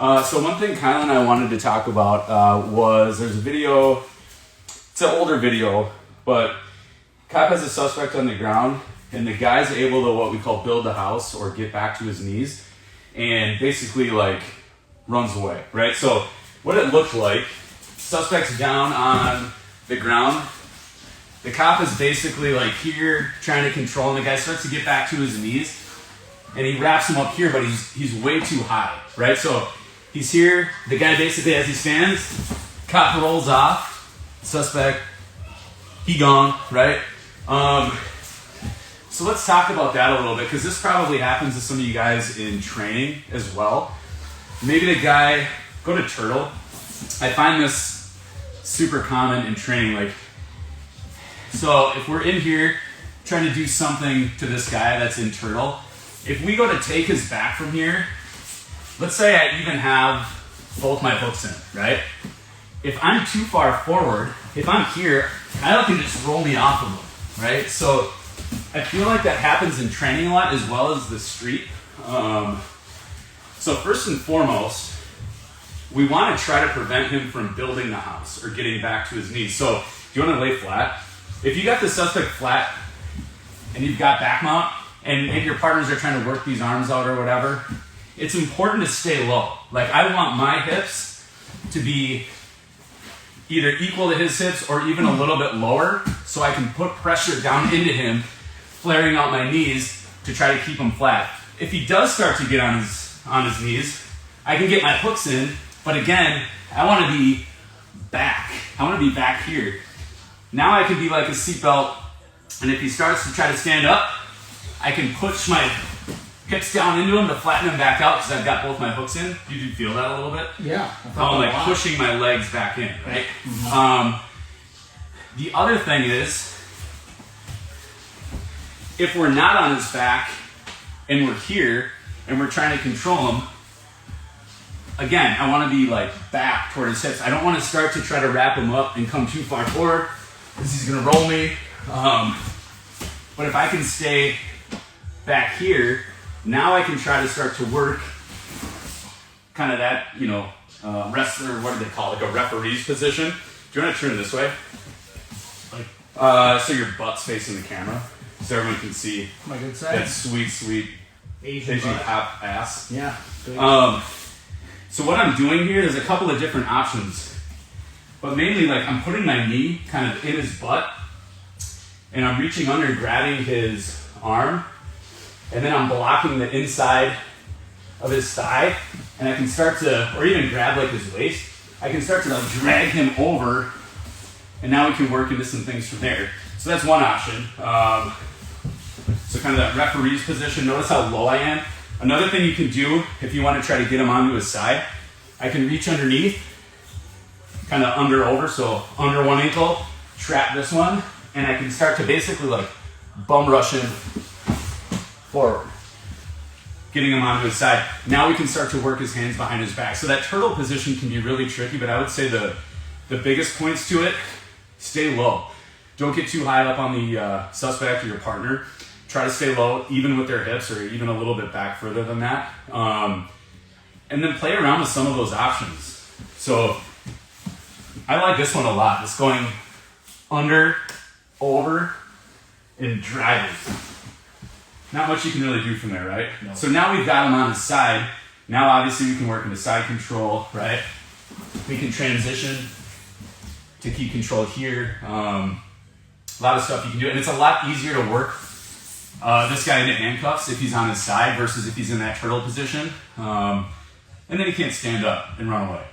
So one thing Kyle and I wanted to talk about was there's a video, it's an older video, but cop has a suspect on the ground and the guy's able to what we call build the house or get back to his knees and basically like runs away, right? So what it looked like, suspect's down on the ground. The cop is basically like here trying to control him. The guy starts to get back to his knees and he wraps him up here, but he's way too high, right? So he's here, the guy basically as he stands, cop rolls off, suspect, he gone, right? So let's talk about that a little bit because this probably happens to some of you guys in training as well. Maybe the guy, go to turtle. I find this super common in training. Like, so if we're in here trying to do something to this guy that's in turtle, if we go to take his back from here, let's say I even have both my hooks in, right? If I'm too far forward, if I'm here, I can just roll me off of him, right? So I feel like that happens in training a lot as well as the street. So first and foremost, we want to try to prevent him from building the house or getting back to his knees. So do you want to lay flat? If you got the suspect flat and you've got back mount and maybe your partners are trying to work these arms out or whatever, it's important to stay low. Like I want my hips to be either equal to his hips or even a little bit lower so I can put pressure down into him, flaring out my knees to try to keep him flat. If he does start to get on his knees, I can get my hooks in, but again, I want to be back. I want to be back here. Now I can be like a seatbelt, and if he starts to try to stand up, I can push my hips down into him to flatten him back out because I've got both my hooks in. You do feel that a little bit? Yeah. I'm like pushing my legs back in, right? Mm-hmm. The other thing is, if we're not on his back and we're here and we're trying to control him, again, I want to be like back toward his hips. I don't want to start to try to wrap him up and come too far forward because he's going to roll me. But if I can stay back here, now I can try to start to work kind of that, wrestler, what do they call it, like a referee's position. Do you want to turn this way? So your butt's facing the camera so everyone can see my good side. That sweet Asian pop ass. Yeah. So what I'm doing here, there's a couple of different options. But mainly like I'm putting my knee kind of in his butt and I'm reaching under, grabbing his arm, and then I'm blocking the inside of his thigh, and I can start to, or even grab like his waist, I can start to like drag him over, and now we can work into some things from there. So that's one option. So kind of that referee's position, notice how low I am. Another thing you can do if you want to try to get him onto his side, I can reach underneath, kind of under over, so under one ankle, trap this one, and I can start to basically like bum rush him forward, getting him onto his side. Now we can start to work his hands behind his back. So that turtle position can be really tricky, but I would say the biggest points to it, stay low. Don't get too high up on the suspect or your partner. Try to stay low, even with their hips or even a little bit back further than that. And then play around with some of those options. So I like this one a lot. It's going under, over, and driving. Not much you can really do from there, right? No. So now we've got him on his side. Now obviously we can work into side control, right? We can transition to keep control here. A lot of stuff you can do. And it's a lot easier to work this guy into handcuffs if he's on his side versus if he's in that turtle position. And then he can't stand up and run away.